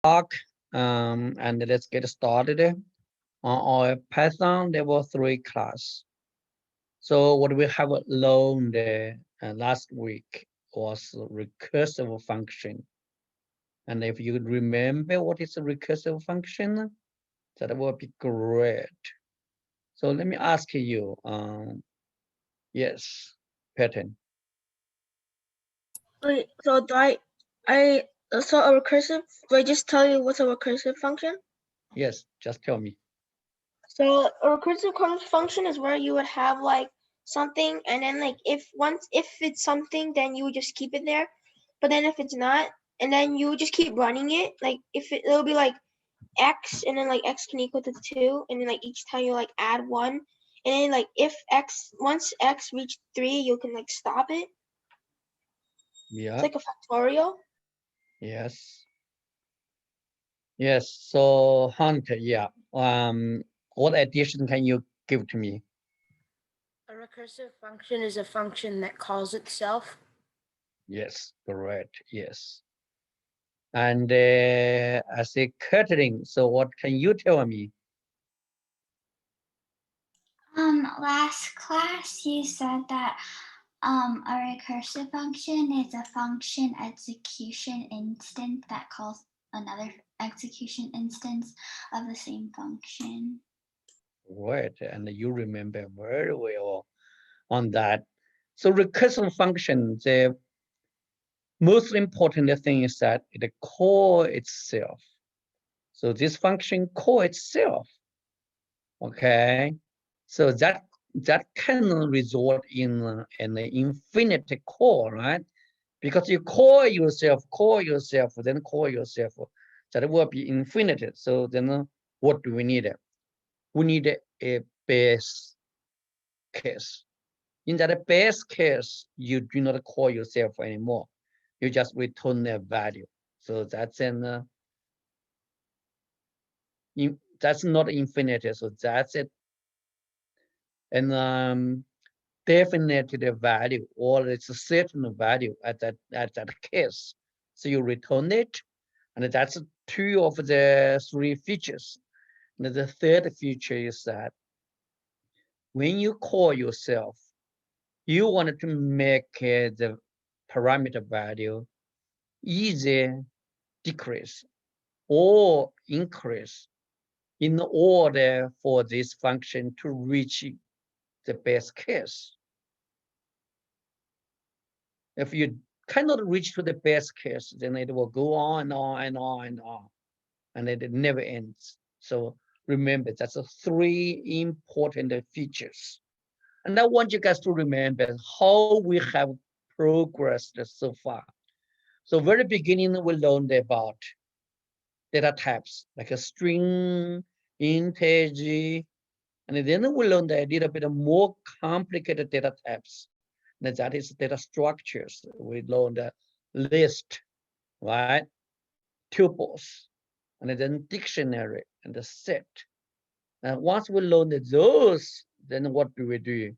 talk and let's get started. On our Python level 3 class. So what we have learned last week was recursive function. And if you remember what is a recursive function, that will be great. So let me ask you, yes, pattern. Wait, so so a recursive, do I just tell you what's a recursive function? Yes, just tell me. So a recursive function is where you would have like something, and then like if it's something, then you would just keep it there. But then if it's not, and then you would just keep running it, like if it'll be like x, and then like x can equal to 2, and then like each time you like add 1, and then like if once x reach 3, you can like stop it. It's Yeah, like a factorial. yes, yes. So Hunter, yeah. What addition can you give to me? A recursive function is a function that calls itself. Yes, correct. Yes. And I say curtailing. So what can you tell me? Last class you said that a recursive function is a function execution instance that calls another execution instance of the same function. Right, and you remember very well on that. So recursive function, the most important thing is that it call itself. So this function call itself. Okay, so that can result in an infinite call, right? Because you call yourself, then call yourself. That will be infinite. So then what do we need? We need a base case. In that base case, you do not call yourself anymore. You just return a value. So that's not infinite. So that's it. And definite value, or it's a certain value at that case. So you return it, and that's two of the three features. And the third feature is that when you call yourself, you want to make the parameter value either decrease or increase in order for this function to reach the best case. If you cannot reach to the best case, then it will go on and on and on and on, and it never ends. So remember, that's the three important features. And I want you guys to remember how we have progressed so far. So very beginning, we learned about data types like a string, integer, and then we learned a little bit more complicated data types. And that is data structures. We learned a list, right? Tuples, and then dictionary and the set. And once we learned those, then what do we do?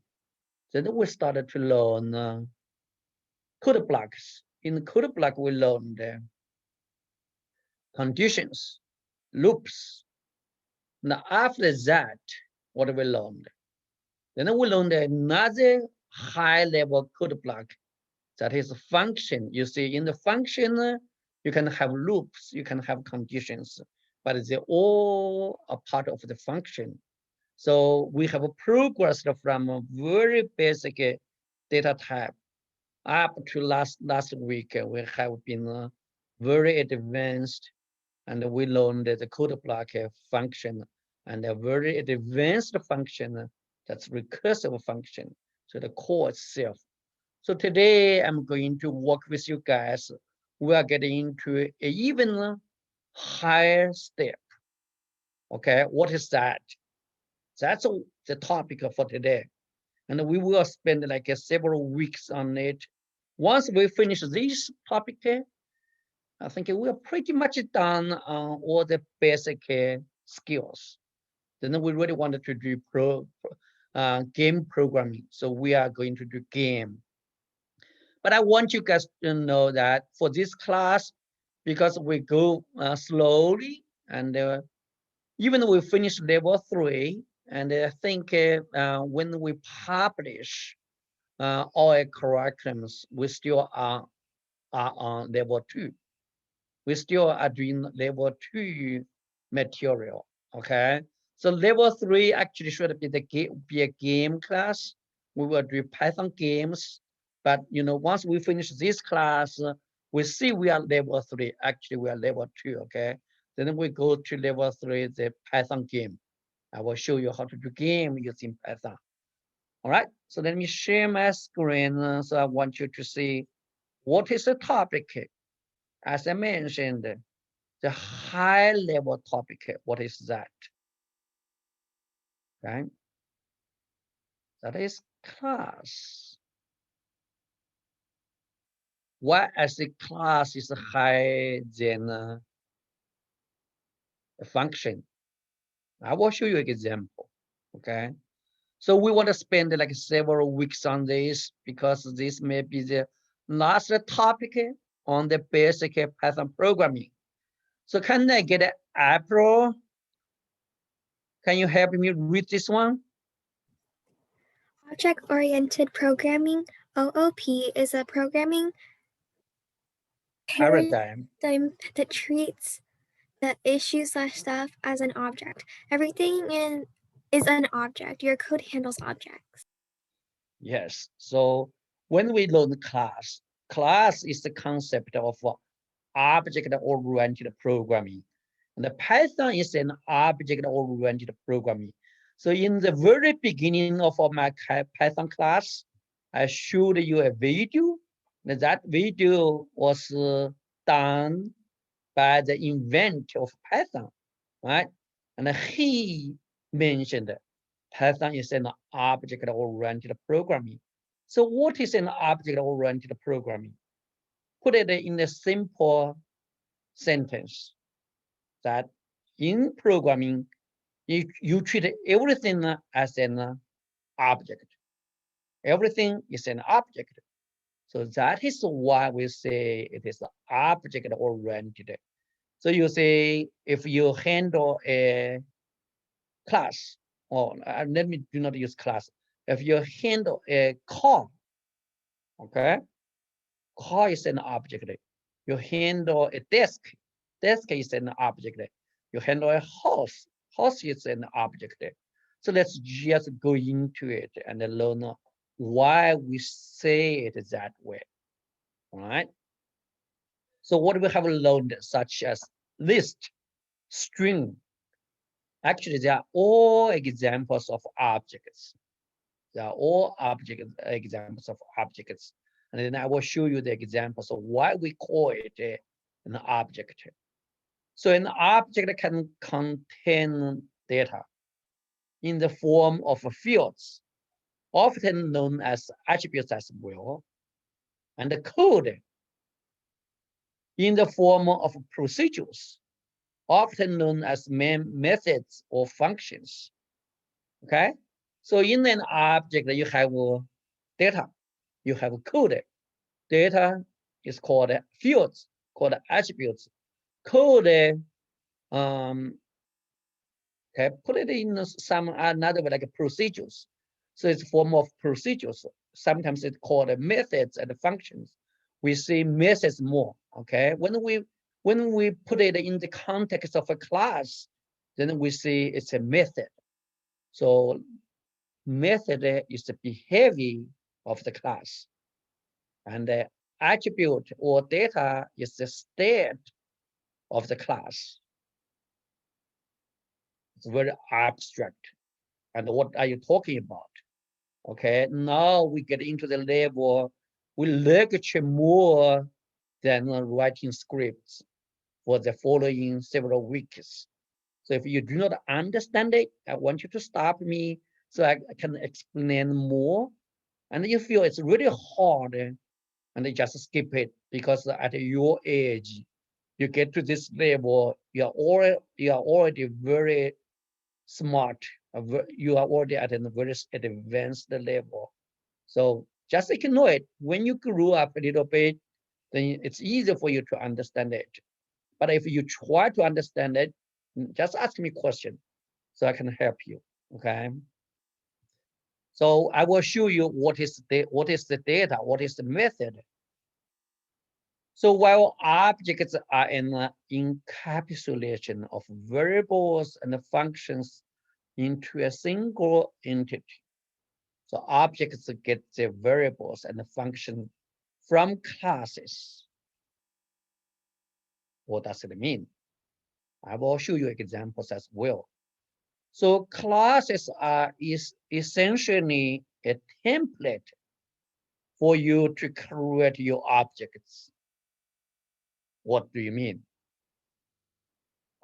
Then we started to learn code blocks. In code block, we learned conditions, loops. Now after that, what we learned? Then we learned another high-level code block that is a function. You see, in the function, you can have loops, you can have conditions, but they all are part of the function. So we have progressed from a very basic data type up to last week. We have been very advanced, and we learned the code block function and a very advanced function that's recursive function. So the core itself. So today I'm going to work with you guys. We are getting into an even higher step. Okay, what is that? That's the topic for today. And we will spend like several weeks on it. Once we finish this topic, I think we're pretty much done on all the basic skills. Then we really wanted to do game programming. So we are going to do game. But I want you guys to know that for this class, because we go slowly, and even we finish level 3, and I think when we publish our curriculums, we still are on level 2. We still are doing level 2 material. Okay, so level 3 actually should be be a game class. We will do Python games, but once we finish this class, we see we are level 3. Actually, we are level 2. Okay, then we go to level 3, the Python game. I will show you how to do game using Python. All right, so let me share my screen. So I want you to see what is the topic. As I mentioned, the high level topic, what is that? Okay, that is class. Why as the class is higher than a function? I will show you an example. Okay, so we want to spend like several weeks on this because this may be the last topic on the basic Python programming. So can I get April? Can you help me read this one? Object-oriented programming, OOP, is a programming Paradigm. that treats the issue/stuff as an object. Everything is an object. Your code handles objects. Yes. So when we learn class is the concept of object-oriented programming. And the Python is an object-oriented programming. So in the very beginning of my Python class, I showed you a video. That video was done by the inventor of Python, right? And he mentioned Python is an object-oriented programming. So what is an object-oriented programming? Put it in a simple sentence that in programming, you treat everything as an object. Everything is an object. So that is why we say it is object-oriented. So you say if you handle a class, or let me do not use class. If you handle a car, okay, car is an object. You handle a desk is an object. You handle a house is an object. So let's just go into it and learn why we say it that way. All right. So what we have learned, such as list, string, actually they are all examples of objects. They are all examples of objects. And then I will show you the examples of why we call it an object. So an object can contain data in the form of fields, often known as attributes as well, and the code in the form of procedures, often known as methods or functions. Okay, so in an object you have data, you have code. Data is called fields, called attributes. Code, okay, put it in some another way like procedures. So it's a form of procedures. Sometimes it's called methods and functions. We see methods more. Okay, when we put it in the context of a class, then we see it's a method. So method is the behavior of the class, and the attribute or data is the state of the class. It's very abstract. And what are you talking about? Okay, now we get into the level, we lecture more than writing scripts for the following several weeks. So if you do not understand it, I want you to stop me so I can explain more. And you feel it's really hard, and they just skip it because at your age, you get to this level, you are already very smart. You are already at a very advanced level. So just ignore it. When you grew up a little bit, then it's easier for you to understand it. But if you try to understand it, just ask me question so I can help you. Okay. So I will show you what is the data, what is the method. So while objects are an encapsulation of variables and functions into a single entity, so objects get their variables and the function from classes. What does it mean? I will show you examples as well. So classes are essentially a template for you to create your objects. What do you mean?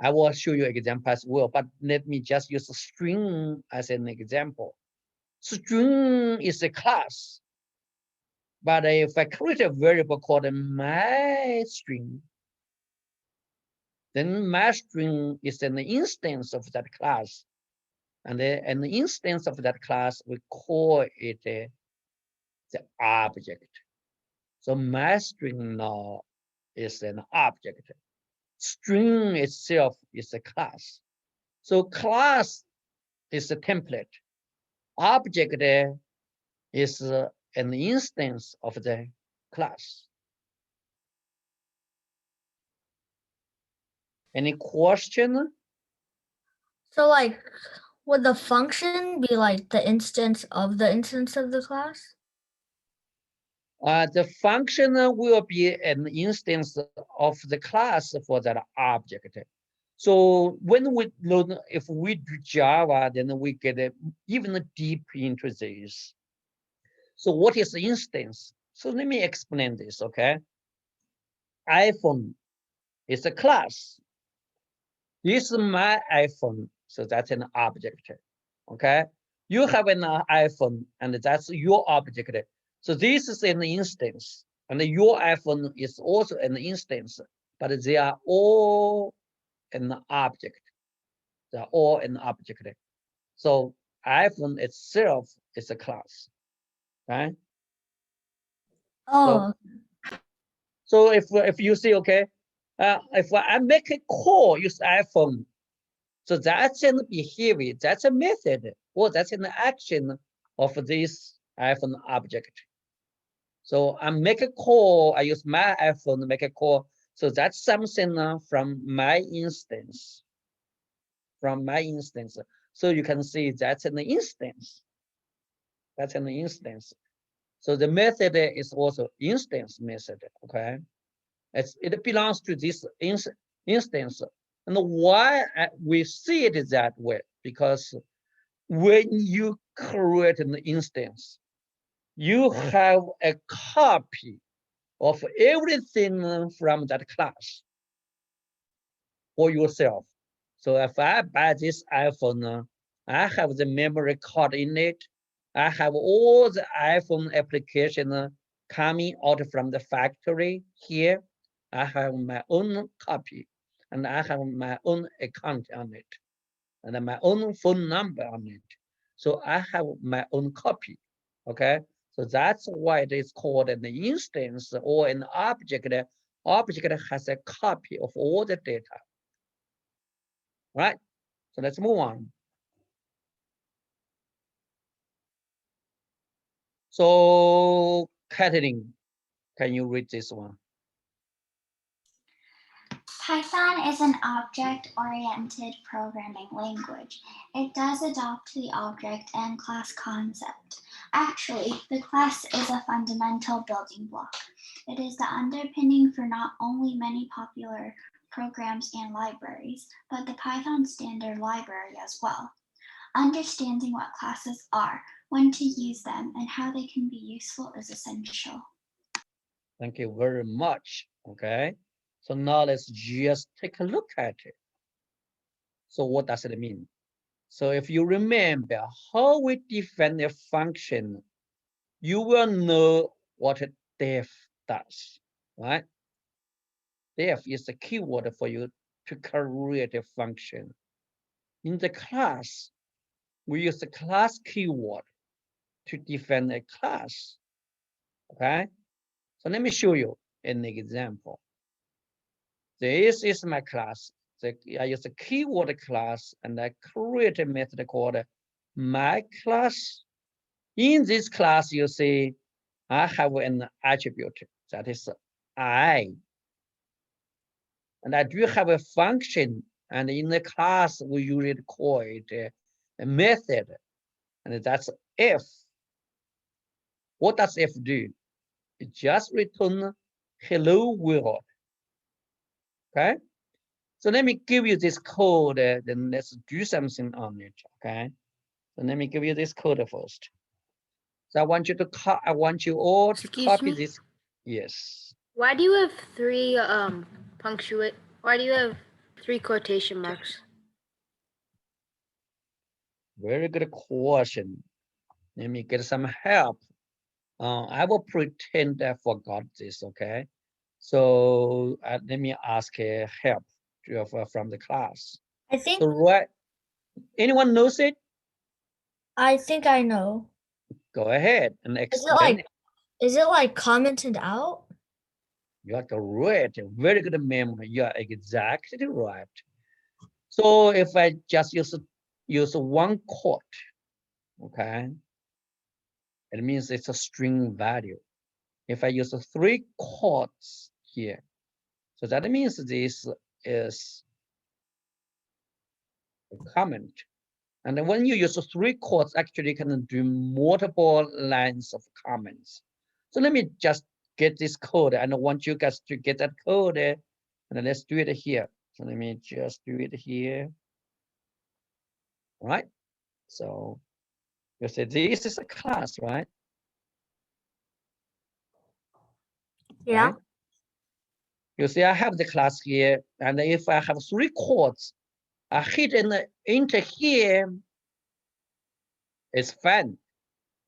I will show you an example as well, but let me just use a string as an example. String is a class, but if I create a variable called myString, then myString is an instance of that class. And an instance of that class, we call it the object. So myString now is an object. String itself is a class. So class is a template. Object is an instance of the class. Any question? So like, would the function be like the instance of the class? The function will be an instance of the class for that object. So when we learn, if we do Java, then we get even deep into this. So what is the instance? So let me explain this, okay? iPhone is a class. This is my iPhone, so that's an object, okay? You have an iPhone, and that's your object. So this is an instance, and your iPhone is also an instance, but they are all an object. They are all an object. So iPhone itself is a class, right? Oh, So if you see, okay, if I make a call, use iPhone, so that's a behavior, that's a method, or that's an action of this iPhone object. So I make a call, I use my iPhone to make a call. So that's something from my instance. So you can see that's an instance. That's an instance. So the method is also instance method, okay? It belongs to this instance. And why we see it that way? Because when you create an instance, you have a copy of everything from that class for yourself. So if I buy this iPhone, I have the memory card in it. I have all the iPhone application coming out from the factory here. I have my own copy, and I have my own account on it, and my own phone number on it. So I have my own copy, okay? So that's why it is called an instance or an object. Object has a copy of all the data, right? So let's move on. So Catherine, can you read this one? Python is an object-oriented programming language. It does adopt the object and class concept. Actually, the class is a fundamental building block. It is the underpinning for not only many popular programs and libraries, but the Python standard library as well. Understanding what classes are, when to use them, and how they can be useful is essential. Thank you very much, okay? So now let's just take a look at it. So what does it mean? So if you remember how we define a function, you will know what def does, right? Def is the keyword for you to create a function. In the class, we use the class keyword to define a class, okay? So let me show you an example. this is my class. I use a keyword class and I create a method called my class. In this class, you see, I have an attribute that is I. And I do have a function, and in the class, we usually call it a method, and that's f. What does f do? It just return hello world. Okay? So let me give you this code, then let's do something on it. Okay? So let me give you this code first. So I want you to I want you all to Excuse copy me? this. Yes. Why do you have three punctuate? Why do you have three quotation marks? Very good question. Let me get some help. I will pretend I forgot this, okay? So let me ask help from the class. I think So right, anyone knows it? I think I know. Go ahead and Is it explain like commented out? You are correct. Very good memory. You are exactly right. So if I just use one quote, okay, it means it's a string value. If I use three quotes here, so that means this is a comment. And when you use three quotes, actually you can do multiple lines of comments. So let me just get this code, and I want you guys to get that code, and let's do it here. So let me just do it here. All right. So you say this is a class, right? Yeah. Right? You see, I have the class here, and if I have three quotes, I hit enter here, it's fine.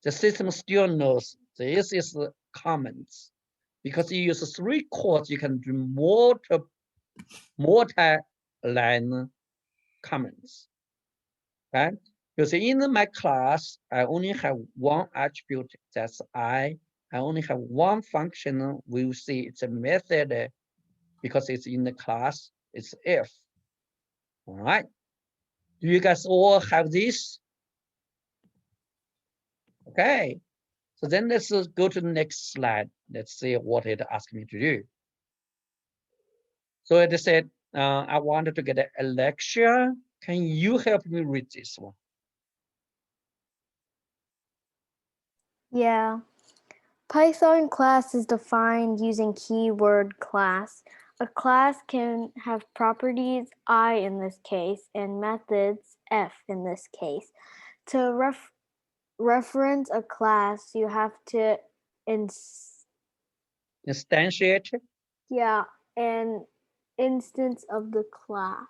The system still knows this is the comments. Because you use three quotes, you can do multi-line comments. Right? You see, in my class, I only have one attribute, that's I. I only have one function. We will see it's a method because it's in the class, it's if. All right. Do you guys all have this? Okay. So then let's go to the next slide. Let's see what it asked me to do. So it said, I wanted to get a lecture. Can you help me read this one? Yeah. Python class is defined using keyword class. A class can have properties I in this case and methods F in this case. To reference a class, you have to Instantiate? an instance of the class.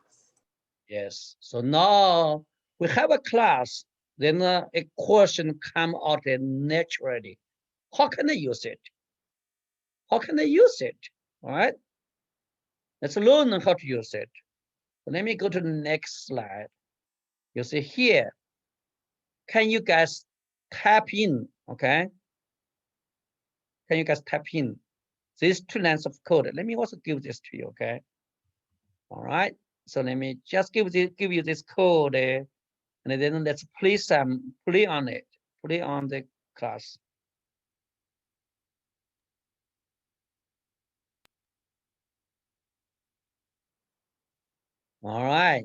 Yes. So now we have a class, then a question come out naturally. How can I use it? How can I use it? All right. Let's learn how to use it. So let me go to the next slide. You see here. Can you guys type in? Okay. Can you guys type in these two lines of code? Let me also give this to you. Okay. All right. So let me just give you this code, and then let's play on it. Play on the class. All right.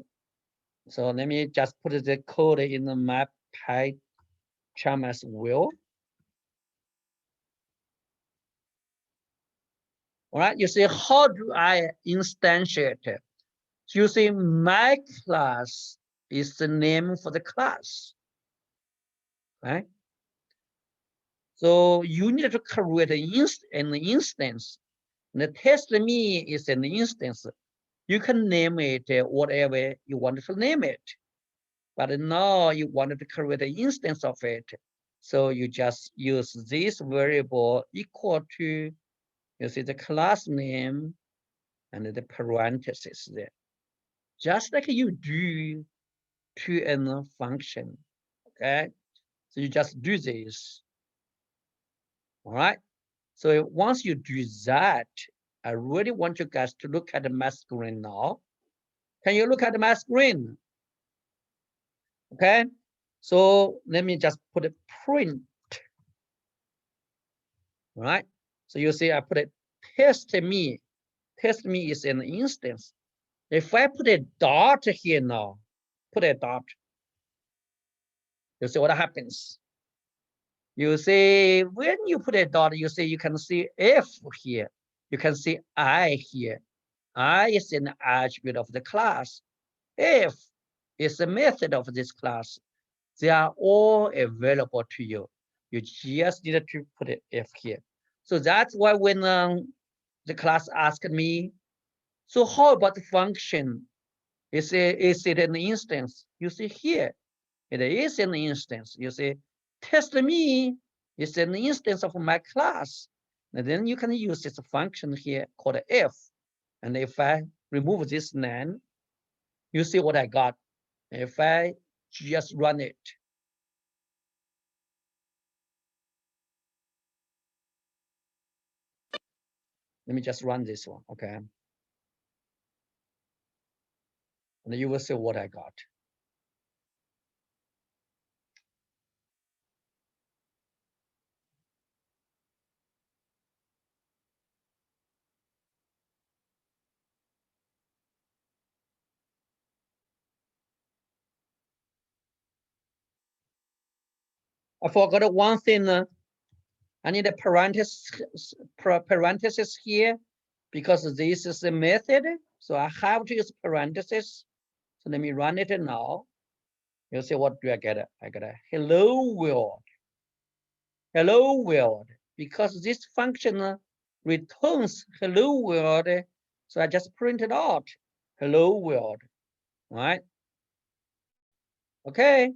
So let me just put the code in my PyCharm as well. All right. You see, how do I instantiate it? So you see, my class is the name for the class, right? So you need to create an instance. The test me is an instance. You can name it whatever you want to name it. But now you wanted to create an instance of it. So you just use this variable equal to, you see the class name and the parentheses there. Just like you do to a function, okay? So you just do this, all right? So once you do that, I really want you guys to look at my screen now. Can you look at my screen? Okay, so let me just put a print. All right, so you see I put it test me. Test me is an instance. If I put a dot here now, put a dot, you see what happens. You see, when you put a dot, you see you can see F here. You can see I here. I is an attribute of the class. F is the method of this class. They are all available to you. You just need to put an F here. So that's why when the class asked me, so how about the function? Is it an instance? You see here, it is an instance. You see, test me is an instance of my class. And then you can use this function here called F. And if I remove this len, you see what I got. If I just run it. Let me just run this one, okay? And you will see what I got. I forgot one thing. I need a parenthesis here because this is a method. So I have to use parenthesis. So let me run it now. You see what do I get? I get a hello world. Hello world. Because this function returns hello world. So I just print it out. Hello world. All right. Okay.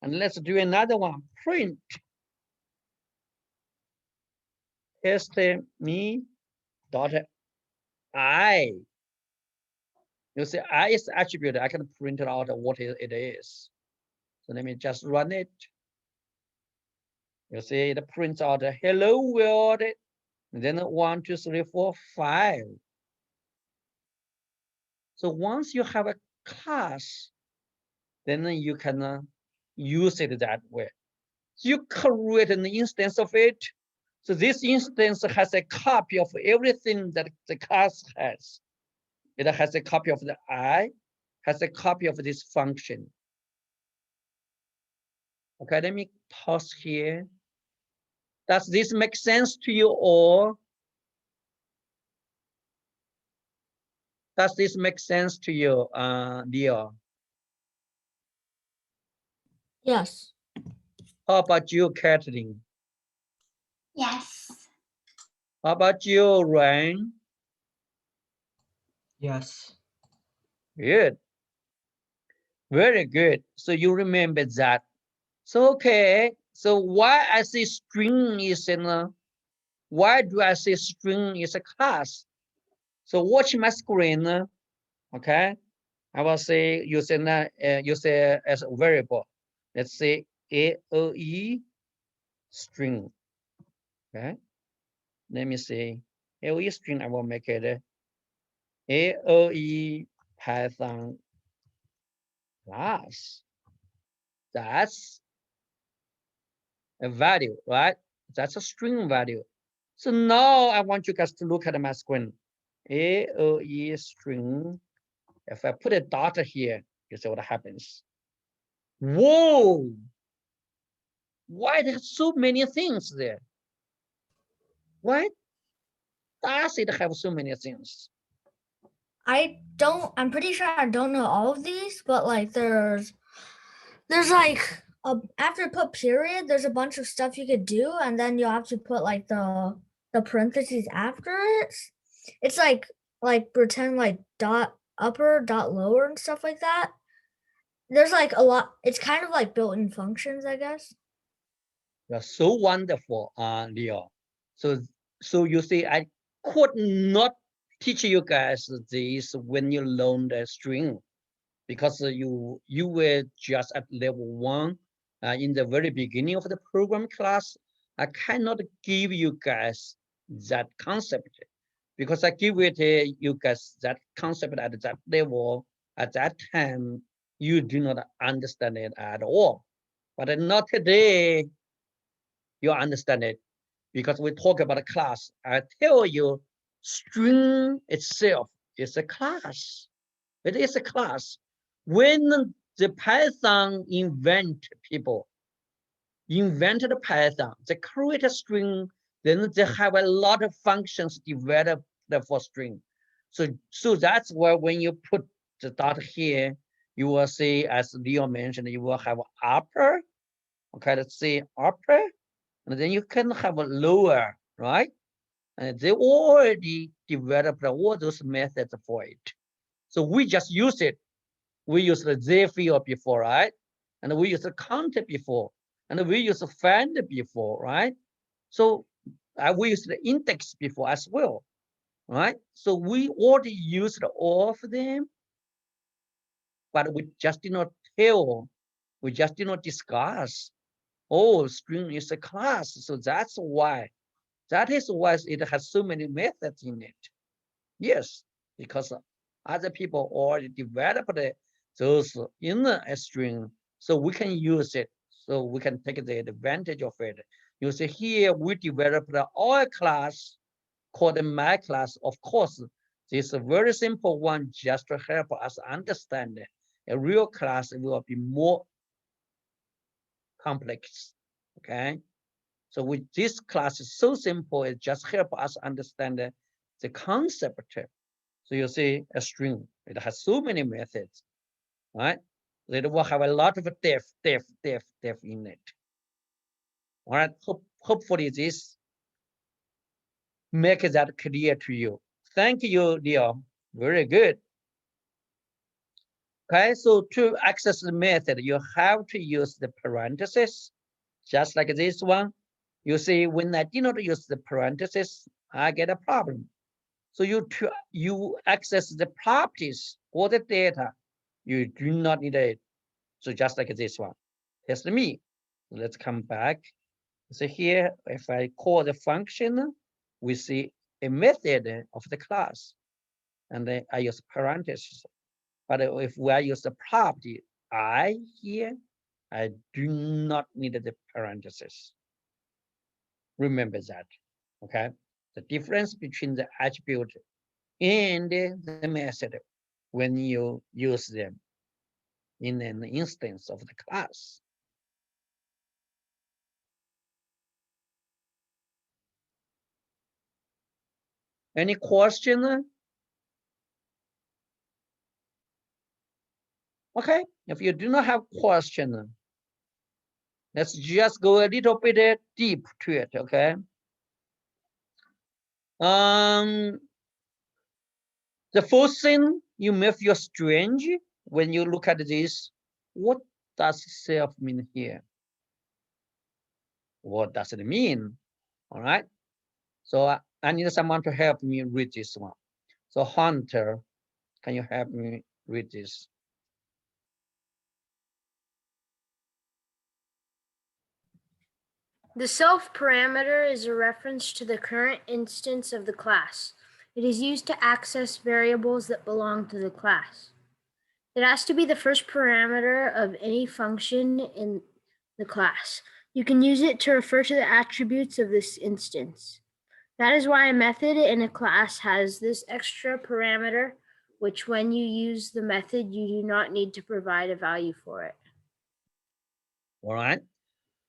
And let's do another one. Print. Test me dot I. You see, I is attribute. I can print it out what it is. So let me just run it. You see, it prints out a hello world. And then 1, 2, 3, 4, 5. So once you have a class, then you can use it that way. So you create an instance of it. So this instance has a copy of everything that the class has. It has a copy of the I, has a copy of this function. Okay, let me pause here. Does this make sense to you all? Does this make sense to you, Leo? Yes. How about you, Kathleen? Yes. How about you, Ryan? Yes. Good. Very good. So you remember that. So okay. So why I say string is why do I say string is a class? So watch my screen. Okay. I will say using use as a variable. Let's say AOE string. Okay. Let me see. AOE string. I will make it AOE Python class. That's a value, right? That's a string value. So now I want you guys to look at my screen. AOE string. If I put a dot here, you see what happens. Whoa! Why there's so many things there? Why does it have so many things? I'm pretty sure I don't know all of these, but like there's like after put period, there's a bunch of stuff you could do, and then you have to put like the parentheses after it. It's like pretend like dot upper, dot lower, and stuff like that. There's like a lot. It's kind of like built-in functions, I guess. You're so wonderful, Leo. So you see, I could not teach you guys this when you learn the string, because you were just at level 1 in the very beginning of the program class. I cannot give you guys that concept because I give it you guys that concept at that level, at that time, you do not understand it at all. But not today, you understand it. Because we talk about a class, I tell you, string itself is a class. It is a class. When the Python invented Python, they create a string, then they have a lot of functions developed for string. So that's why when you put the dot here, you will see, as Leo mentioned, you will have upper. Okay, let's see upper, and then you can have a lower, right? And they already developed all those methods for it. So we just use it. We used the Z field before, right? And we used the count before, and we used the find before, right? So we used the index before as well, right? So we already used all of them, but we just did not tell, we just did not discuss. Oh, string is a class, so that's why. That is why it has so many methods in it. Yes, because other people already developed those in a string, so we can use it. So we can take the advantage of it. You see here, we developed our class called my class. Of course, this is a very simple one just to help us understand it. A real class will be more complex, okay? So with this class is so simple, it just help us understand the concept. So you see a string, it has so many methods, right? It will have a lot of depth in it. All right, hopefully this make that clear to you. Thank you, Leo. Very good. Okay, so to access the method, you have to use the parentheses, just like this one. You see, when I did not use the parentheses, I get a problem. So you access the properties or the data, you do not need it. So just like this one, test me. Let's come back. So here, if I call the function, we see a method of the class, and then I use parentheses. But if I use the property I here, I do not need the parentheses. Remember that, okay? The difference between the attribute and the method when you use them in an instance of the class. Any question? Okay, if you do not have question, let's just go a little bit deep to it, okay? The first thing you may feel strange when you look at this, what does self mean here? What does it mean? All right, so I need someone to help me read this one. So Hunter, can you help me read this? The self parameter is a reference to the current instance of the class. It is used to access variables that belong to the class. It has to be the first parameter of any function in the class. You can use it to refer to the attributes of this instance. That is why a method in a class has this extra parameter, which when you use the method, you do not need to provide a value for it. All right.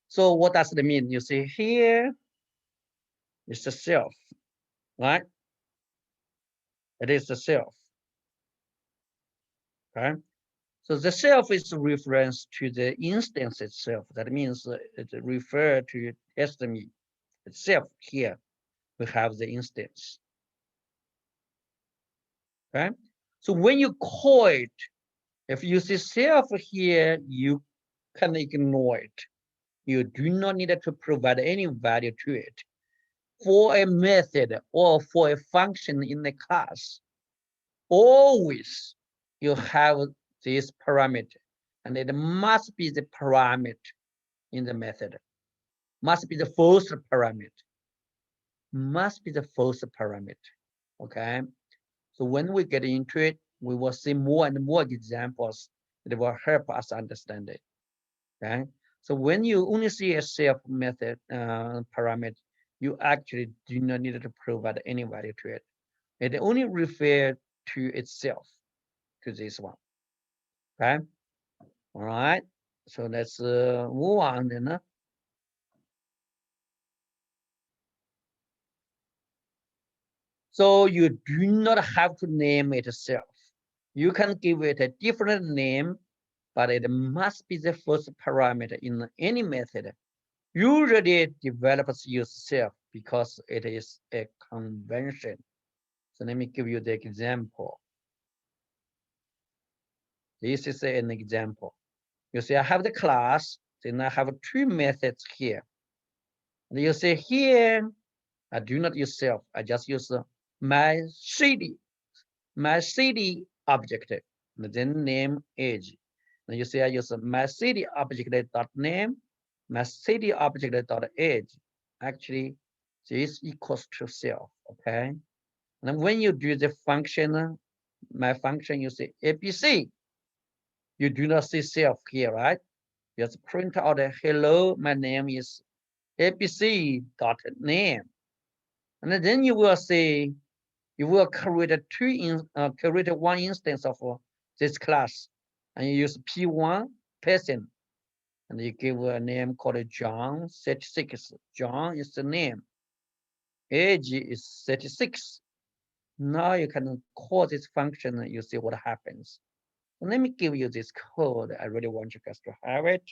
So what does it mean? You see here is the self, right? It is the self. Okay. So the self is a reference to the instance itself. That means it refers to me itself here. We have the instance. Okay. So when you call it, if you see self here, you can ignore it. You do not need to provide any value to it. For a method or for a function in the class, always you have this parameter, and it must be the parameter in the method. Must be the first parameter. Must be the first parameter. Okay. So when we get into it, we will see more and more examples that will help us understand it. Okay. So when you only see a self method parameter, you actually do not need to provide any value to it. It only refers to itself, to this one. Okay. All right. So let's move on then. So you do not have to name it itself. You can give it a different name, but it must be the first parameter in any method. Usually developers use self because it is a convention. So let me give you the example. This is an example. You see, I have the class, then I have two methods here. And you see here, I do not use self, I just use my city object, and then name age. And you see I use my city object dot name, my city object dot age. Actually, this equals to self, okay? And when you do the function, my function, you see ABC, you do not see self here, right? Just print out a hello, my name is ABC dot name. And then you will see, you will create one instance of this class, and you use P1 person, and you give a name called John 36. John is the name. Age is 36. Now you can call this function, and you see what happens. So let me give you this code. I really want you guys to have it,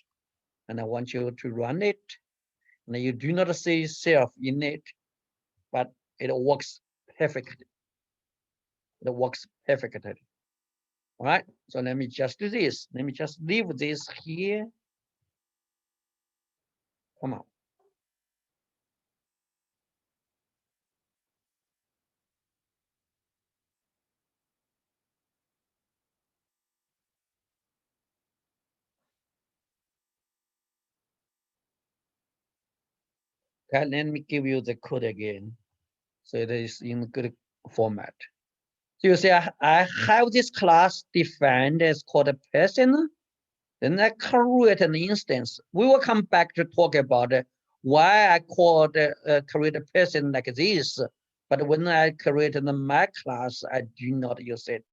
and I want you to run it. And you do not see self in it, but it works perfectly. It works perfectly. All right, so let me just do this. Let me just leave this here. Come on. Okay, let me give you the code again. So it is in good format. So you see, I have this class defined as called a person. Then I create an instance. We will come back to talk about why I called create a person like this. But when I create my class, I do not use it.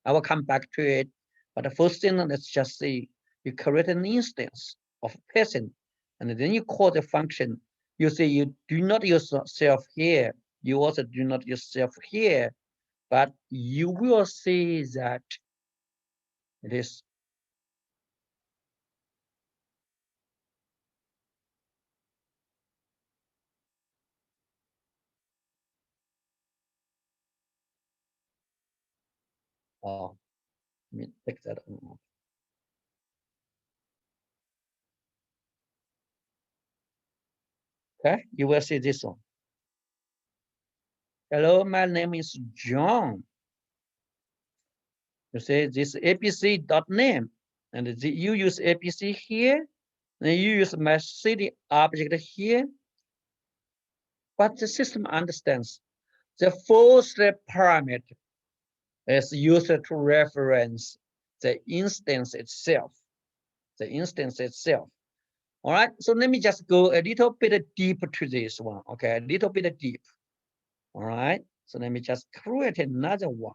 I will come back to it. But the first thing, let's just say you create an instance of person, and then you call the function. You say you do not use self here. You also do not use self here, but you will see that it is let me take that off. Okay, you will see this one. Hello, my name is John. You say this apc.name, and you use apc here, and you use my city object here. But the system understands the first parameter is used to reference the instance itself. The instance itself. All right, so let me just go a little bit deeper to this one. Okay, a little bit deep. All right, so let me just create another one.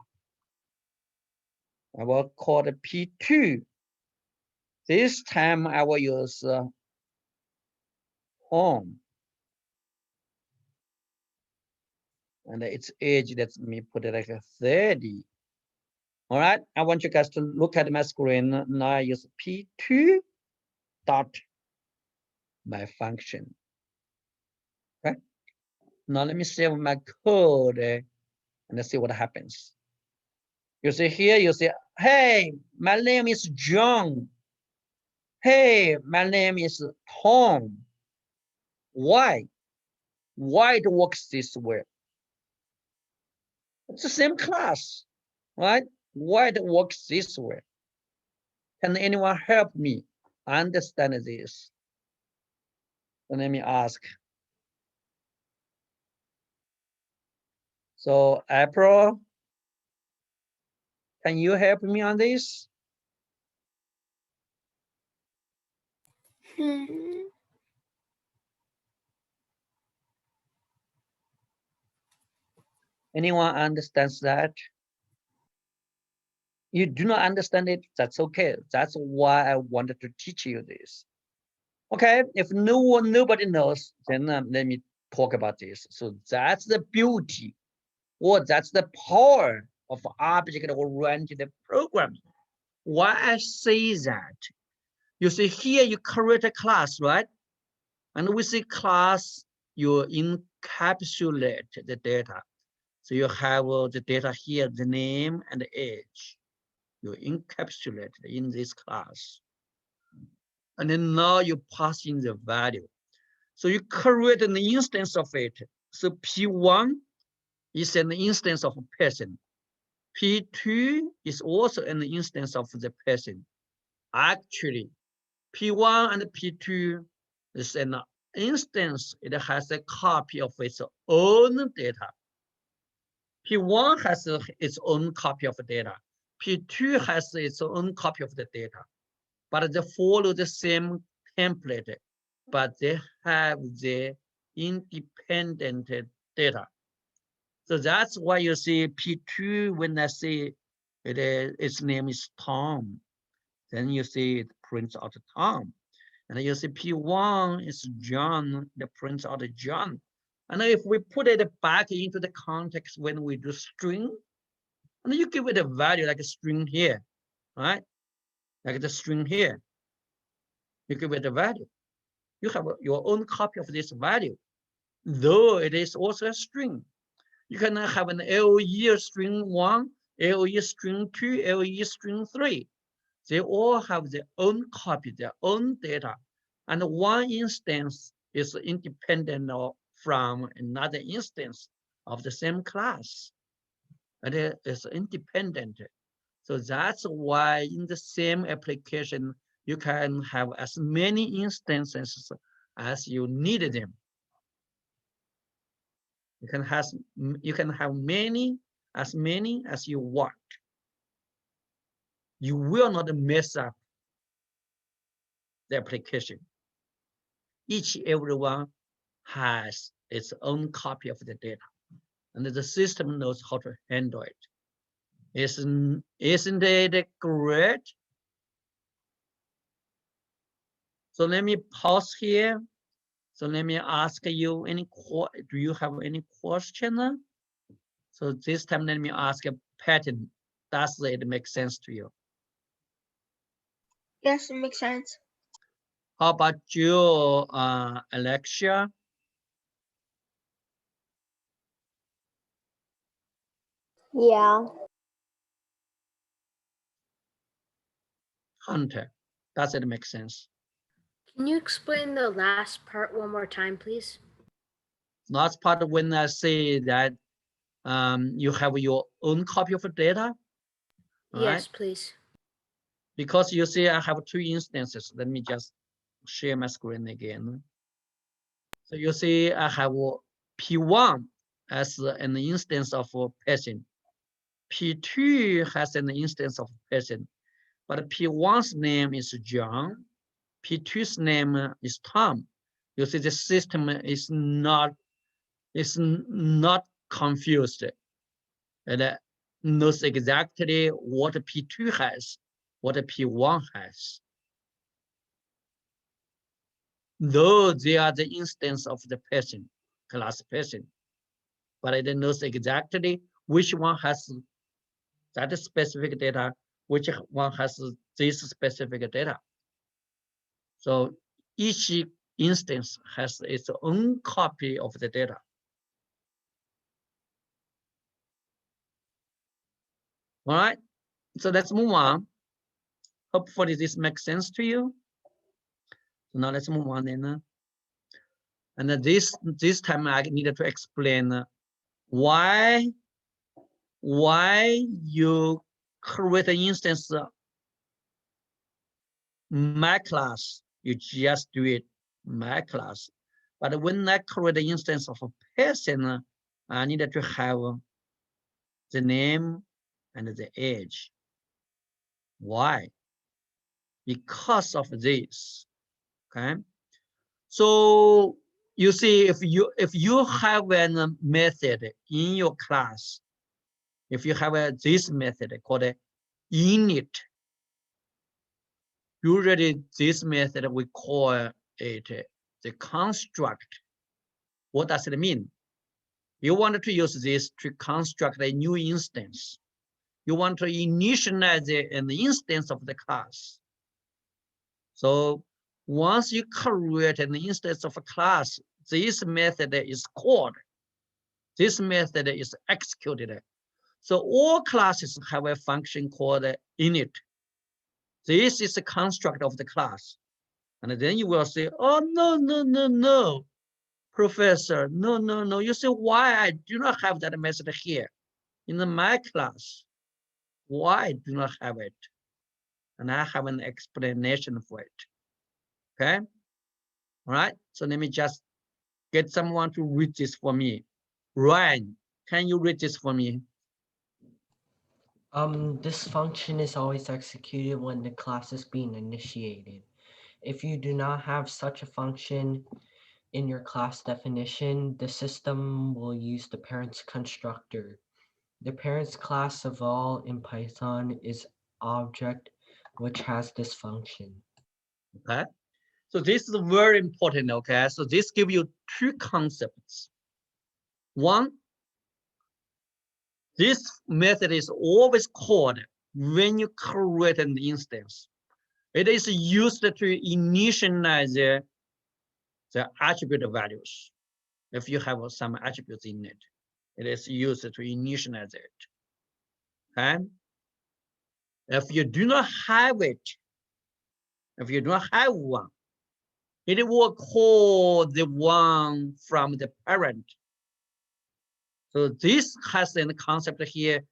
I will call it P2. This time I will use home. And its age, let me put it like a 30. All right, I want you guys to look at my screen. Now I use P2 dot my function. Okay, now let me save my code and let's see what happens. You see here, you see, hey, my name is John. Hey, my name is Tom. Why? Why it works this way? It's the same class, right? Why it works this way? Can anyone help me understand this? So let me ask. So April, can you help me on this? Anyone understands that? You do not understand it, that's okay. That's why I wanted to teach you this. Okay, if nobody knows, then let me talk about this. So that's the beauty, or that's the power of object-oriented programming. Why I say that? You see here, you create a class, right? And we say class, you encapsulate the data. So you have the data here, the name and the age. You encapsulate in this class. And then now you pass in the value. So you create an instance of it. So P1 is an instance of a person. P2 is also an instance of the person. Actually, P1 and P2 is an instance. It has a copy of its own data. P1 has its own copy of the data. P2 has its own copy of the data, but they follow the same template, but they have the independent data. So that's why you see P2, when I say its name is Tom, then you see it prints out Tom. And you see P1 is John, that prints out John. And if we put it back into the context when we do string, and you give it a value like a string here, right? Like the string here. You give it a value. You have your own copy of this value, though it is also a string. You can have an LE string 1, LE string 2, LE string 3. They all have their own copy, their own data. And one instance is independent from another instance of the same class. And it is independent. So that's why in the same application, you can have as many instances as you need them. You can have as many as you want. You will not mess up the application. Everyone has its own copy of the data, and the system knows how to handle it. Isn't it great? So let me pause here. So let me ask you do you have any question? So this time let me ask a pattern. Does it make sense to you? Yes, it makes sense. How about you, Alexia? Yeah. Hunter, does it make sense? Can you explain the last part one more time, please? Last part when I say that you have your own copy of the data. Yes, right? please. Because you see I have two instances. Let me just share my screen again. So you see I have P1 as an instance of a person. P2 has an instance of person, but P1's name is John. P2's name is Tom. You see the system is not confused. It knows exactly what P2 has, what P1 has. Though they are the instance of the person, class person, but it knows exactly which one has that specific data, which one has this specific data. So each instance has its own copy of the data. All right, so let's move on. Hopefully this makes sense to you. So now let's move on then. And this time I needed to explain why you create an instance my class, you just do it my class. But when I create an instance of a person, I needed to have the name and the age. Why? Because of this. Okay. So you see, if you have a method in your class, if you have this method called init, usually this method we call it the construct. What does it mean? You want to use this to construct a new instance. You want to initialize an instance of the class. So once you create an instance of a class, this method is called. This method is executed. So all classes have a function called init. This is the construct of the class. And then you will say, oh, no, professor, no. You say, why I do not have that method here in my class? Why I do not have it? And I have an explanation for it. Okay? All right, so let me just get someone to read this for me. Ryan, can you read this for me? This function is always executed when the class is being initiated. If you do not have such a function in your class definition, the system will use the parents constructor. The parents class of all in Python is object, which has this function. Okay, so this is very important. Okay, so this gives you two concepts. One, this method is always called when you create an instance. It is used to initialize the attribute values. If you have some attributes in it, it is used to initialize it. Okay? If you do not have it, if you do not have one, it will call the one from the parent. So this has a concept here.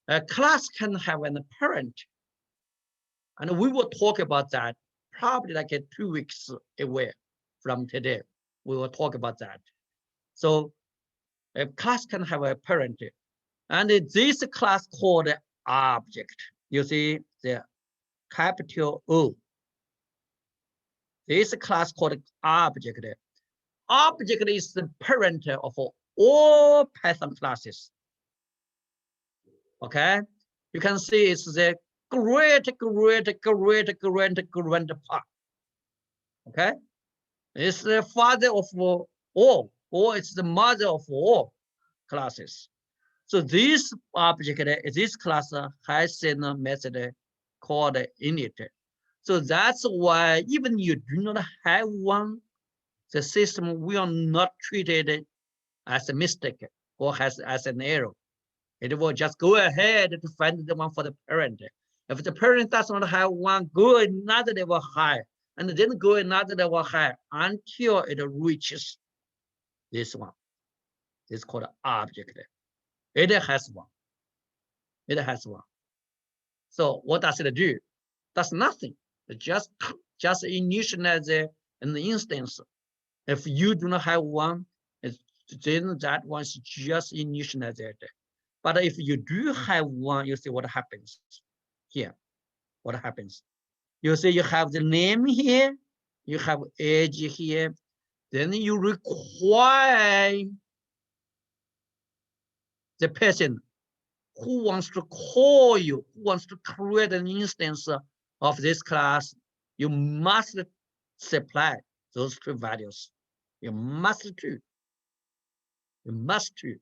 A class can have a parent. And we will talk about that probably like 2 weeks away from today. We will talk about that. So a class can have a parent. And this class called object. You see the capital O. This class called object. Object is the parent of all Python classes. Okay, you can see it's the great part. Okay, it's the father of all, or it's the mother of all classes. So this object, this class has a method called init. So that's why even you do not have one, the system will not treat it as a mistake or as an error. It will just go ahead to find the one for the parent. If the parent does not have one, go another level higher, and then go another level higher until it reaches this one. It's called object. It has one. It has one. So what does it do? Does nothing. It just initialize an instance. If you do not have one, then that one is just initialize it. But if you do have one, you see what happens here. What happens? You see you have the name here, you have age here, then you require the person who wants to call you, who wants to create an instance of this class, you must supply those two values. You must do. You must do.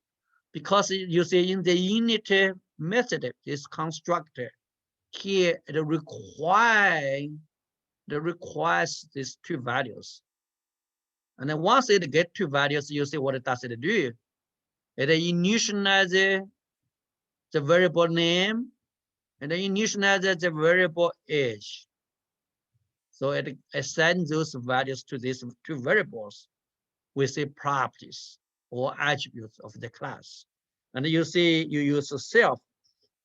Because you see in the init method, this constructor, here it requires these two values. And then once it gets two values, you see what does it do? It initializes the variable name and it initializes the variable age. So it assigns those values to these two variables with the properties or attributes of the class. And you see you use self.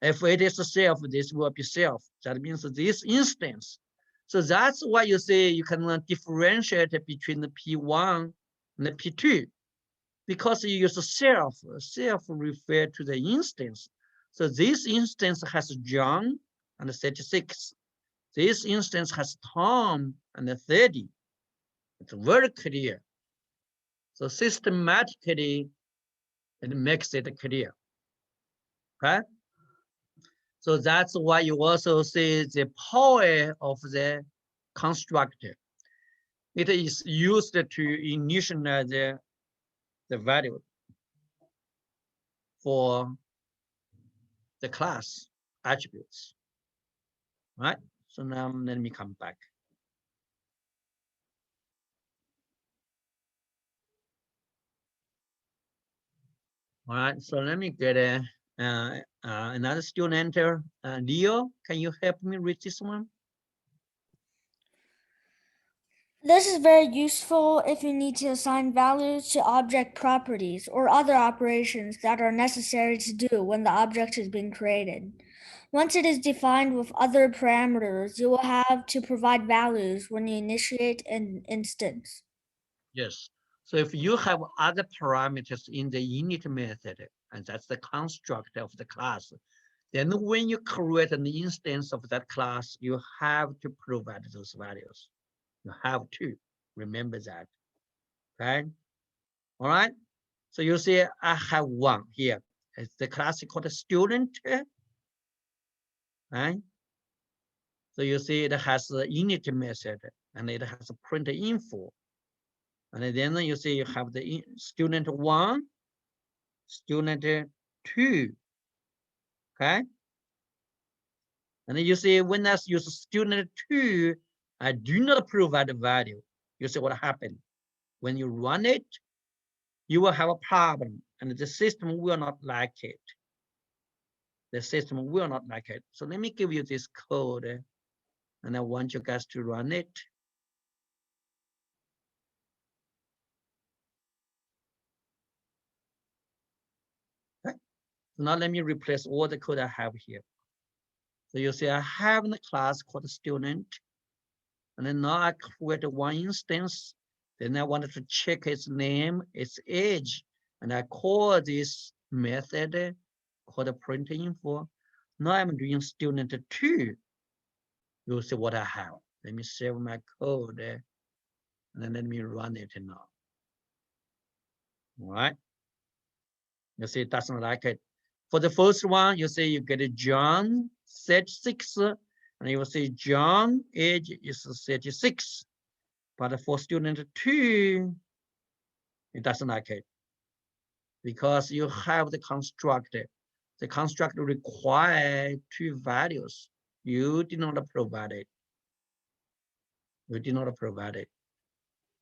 If it is self, this will be self. That means this instance. So that's why you say you can differentiate between the P1 and the P2. Because you use self, self refer to the instance. So this instance has John and 36. This instance has Tom and 30. It's very clear. So systematically, it makes it clear. Okay? So that's why you also see the power of the constructor. It is used to initialize the value for the class attributes, right? So now let me come back. All right, so let me get another student enter. Leo, can you help me read this one? This is very useful if you need to assign values to object properties or other operations that are necessary to do when the object is being created. Once it is defined with other parameters, you will have to provide values when you initiate an instance. Yes. So if you have other parameters in the init method, and that's the construct of the class, then when you create an instance of that class, you have to provide those values. You have to remember that. Okay. All right. So you see, I have one here. It's the class called student. Right. So you see, it has the init method and it has a print info. And then you see you have the student one, student two. Okay. And then you see when I use student two, I do not provide the value. You see what happened? When you run it, you will have a problem and the system will not like it. The system will not like it. So let me give you this code and I want you guys to run it. Okay. So now let me replace all the code I have here. So you see I have a class called student. And then now I create one instance. Then I wanted to check its name, its age. And I call this method called print info. Now I'm doing student two. You'll see what I have. Let me save my code and then let me run it now. All right. You see, it doesn't like it. For the first one, you see you get a John 36, and you will see John age is 36. But for student two, it doesn't like it because you have the constructor. The constructor requires two values. You did not provide it. You did not provide it.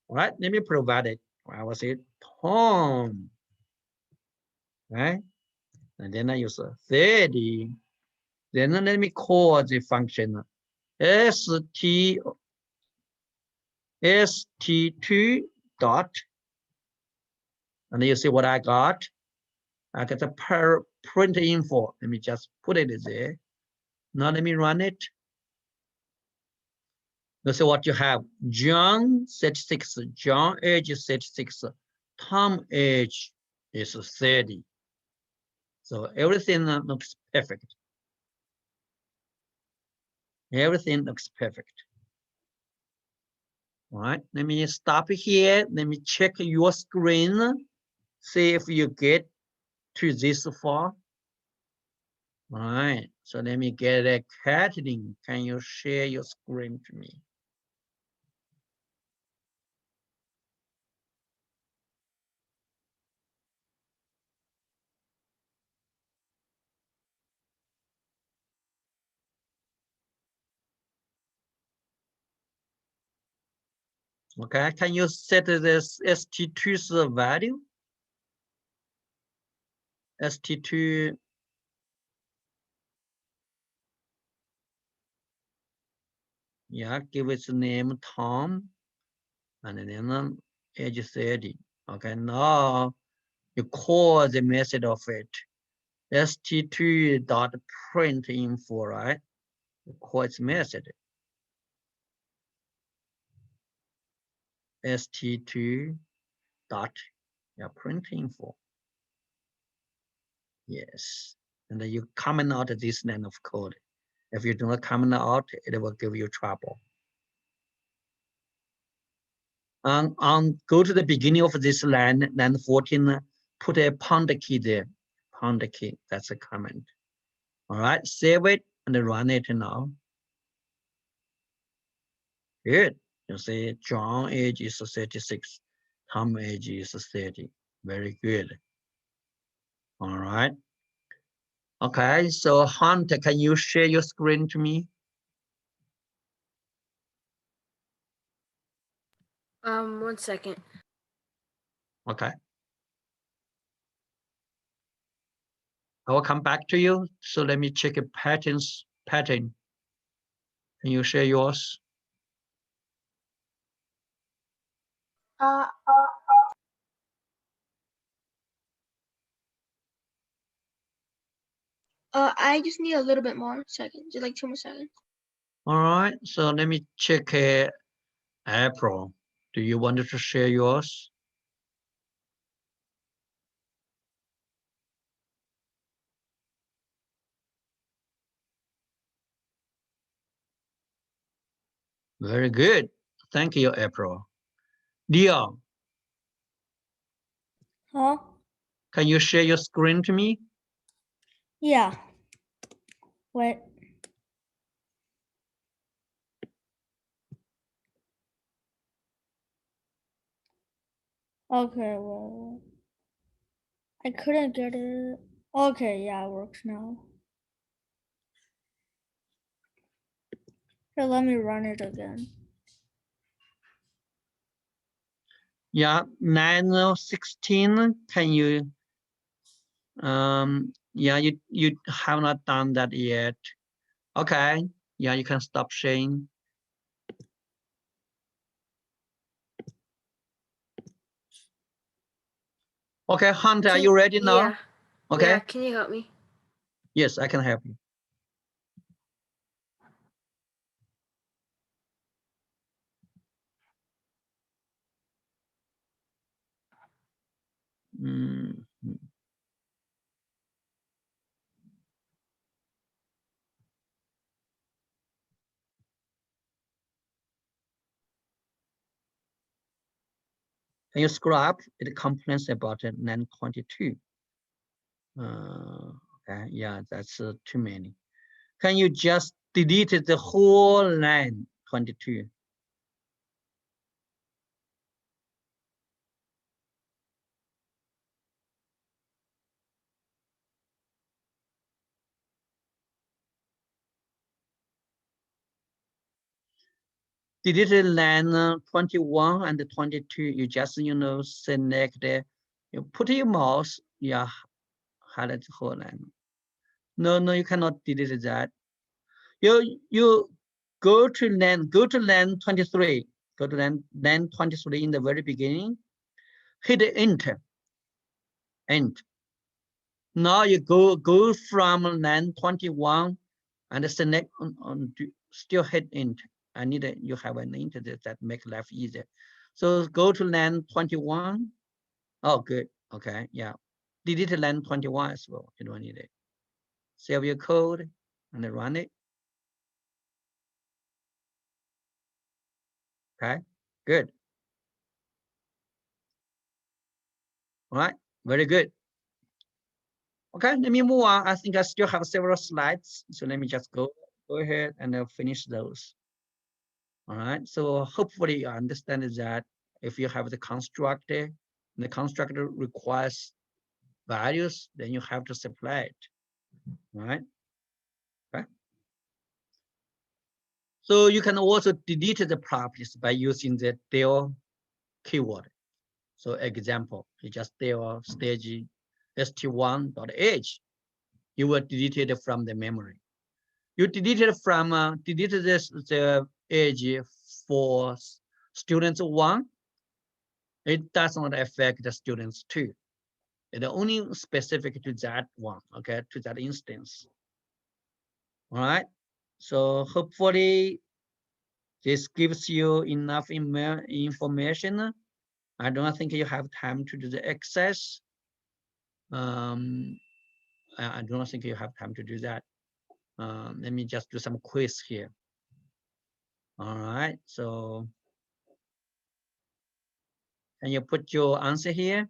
All right, let me provide it. I will say Tom. Right? And then I use 30. Then let me call the function st2 dot. And you see what I got? I got the print info. Let me just put it there. Now let me run it. You see what you have. John 36. John age is 36. Tom age is 30. So everything looks perfect. Everything looks perfect. All right, let me stop here. Let me check your screen. See if you get to this far. All right, so let me get a Kathleen. Can you share your screen to me? Okay, can you set this st2's value? st2. Yeah, give its name Tom, and then age 30. Okay, now you call the method of it. st2 dot print info, right? You call its method. st2 dot print info. Yes. and then you comment out this line of code. If you do not comment out, it will give you trouble. Go to the beginning of this line 14, put a pound key there. Pound key, that's a comment. All right, save it and run it now. Good. You see, John age is 36. Tom age is 30. Very good. All right. Okay, so Hunter, can you share your screen to me? One second. Okay. I will come back to you. So let me check a pattern. Can you share yours? I just need a little bit more seconds, just like 2 more seconds. All right, so let me check April. Do you want to share yours? Very good. Thank you, April. Dion, Huh? can you share your screen to me? Yeah. Wait. Okay, well, I couldn't get it. Okay, yeah, it works now. Here, let me run it again. Yeah, 9:16. Can you? Yeah, you have not done that yet. Okay. Yeah, you can stop sharing. Okay, Hunter, are you ready now? Yeah. Okay. Yeah, can you help me? Yes, I can help you. Mhm. Can you scroll up? It complains about 922. Okay, yeah, that's too many. Can you just delete the whole line 22? Delete line 21 and 22. You just, select, you put your mouse, yeah, highlight the whole line. No, you cannot delete that. You go to line 23. Go to line 23 in the very beginning. Hit enter. Enter. Now you go from line 21 and select on still hit enter. I need you have an enter that make life easier. So go to line 21. Oh, good. Okay, yeah. Delete line 21 as well. You don't need it. Save your code and run it. Okay, good. All right, very good. Okay, let me move on. I think I still have several slides. So let me just go ahead and finish those. All right, so hopefully you understand that if you have the constructor, the constructor requires values, then you have to supply it, right? Okay. So you can also delete the properties by using the del keyword. So example, you just del stage st1.h, you will delete it from the memory. You deleted from deleted the age for students 1. It does not affect the students 2. It's only specific to that one, okay, to that instance. All right. So hopefully this gives you enough information. I don't think you have time to do the access. I do not think you have time to do that. Let me just do some quiz here. All right, so can you put your answer here?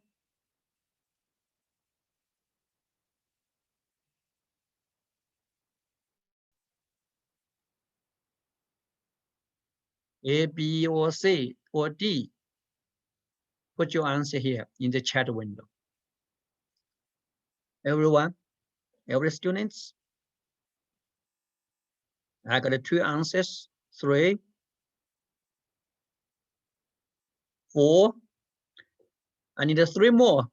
A, B, or C, or D? Put your answer here in the chat window. Everyone, every students? I got 2 answers, 3, 4. I need 3 more.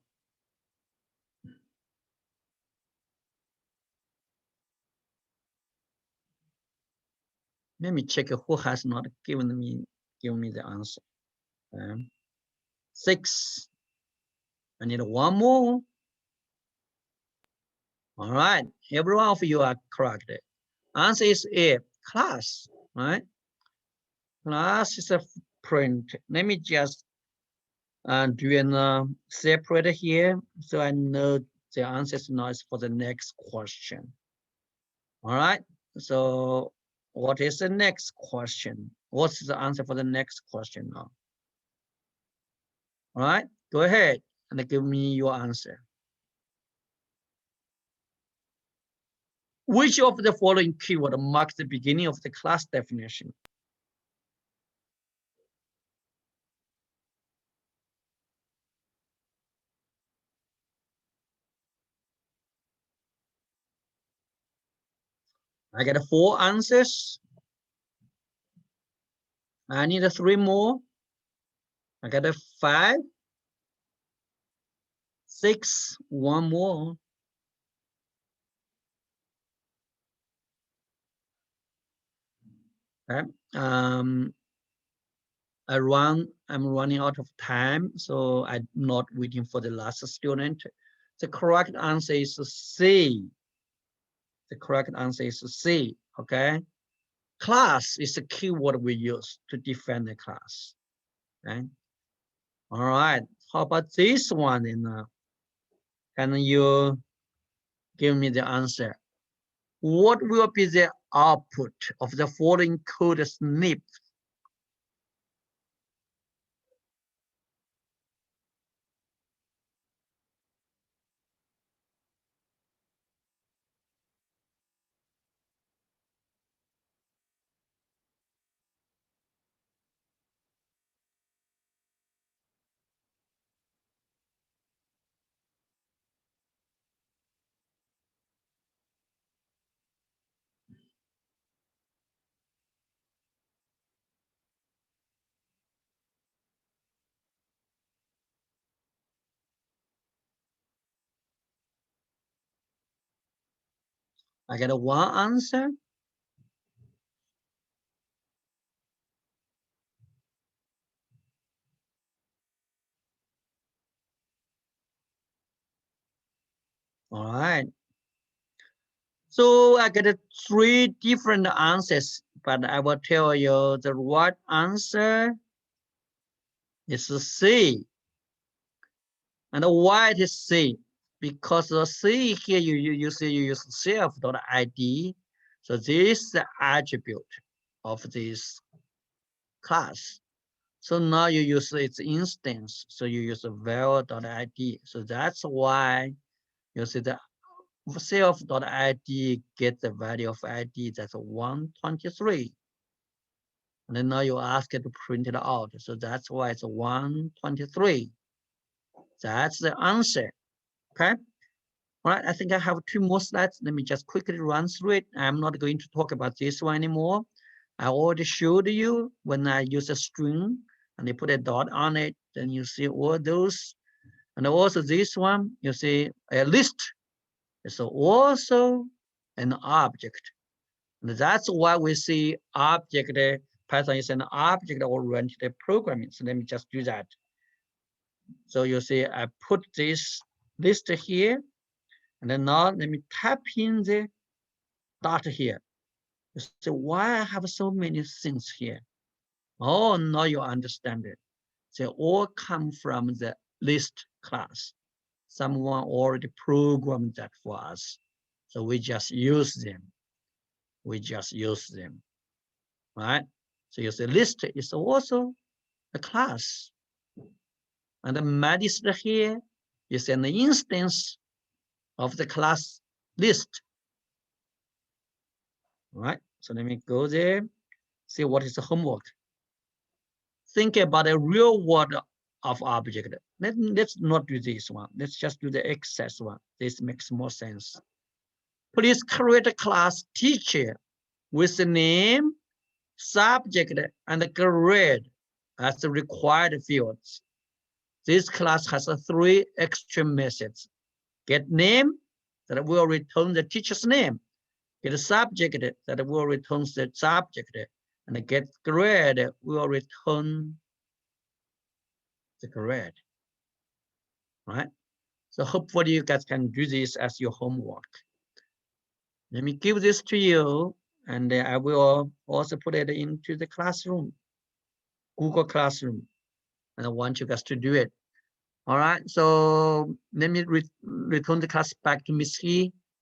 Let me check who has not given me the answer. 6. I need 1 more. All right, every one of you are correct. Answer is A, class, right? Class is a print. Let me just do an separate here, so I know the answer is not for the next question. All right, so what is the next question? What's the answer for the next question now? All right, go ahead and give me your answer. Which of the following keyword marks the beginning of the class definition? I got 4 answers. I need 3 more. I got 5, 6, 1 more. Okay. I'm running out of time, so I'm not waiting for the last student. The correct answer is C. The correct answer is C. Okay. Class is the keyword we use to define the class. Okay. All right. How about this one? Can you give me the answer? What will be the output of the following code snip? I get 1 answer. All right. So I get 3 different answers, but I will tell you the right answer is C. And why it is C? Because the C here you use self.id. So this is the attribute of this class. So now you use its instance. So you use var.id. So that's why you see the self.id get the value of ID, that's 123. And then now you ask it to print it out. So that's why it's 123. That's the answer. Okay. All right, I think I have 2 more slides. Let me just quickly run through it. I'm not going to talk about this one anymore. I already showed you when I use a string and they put a dot on it, then you see all those. And also this one, you see a list. It's also an object. And that's why we see object. Python is an object-oriented programming. So let me just do that. So you see, I put this list here, and then now let me type in the dot here. You see why I have so many things here. Oh, now you understand it. They all come from the list class. Someone already programmed that for us. So we just use them. We just use them, right? So you say list is also a class. And the method here is an instance of the class list. Right? So let me go there, see what is the homework. Think about a real world of object. Let's not do this one. Let's just do the excess one. This makes more sense. Please create a class teacher with the name, subject, and the grade as the required fields. This class has 3 extra methods. Get name, that will return the teacher's name. Get a subject, that will return the subject. And get grade will return the grade. Right? So hopefully you guys can do this as your homework. Let me give this to you, and I will also put it into the classroom, Google Classroom. And I want you guys to do it. All right, so let me return the class back to Miss He.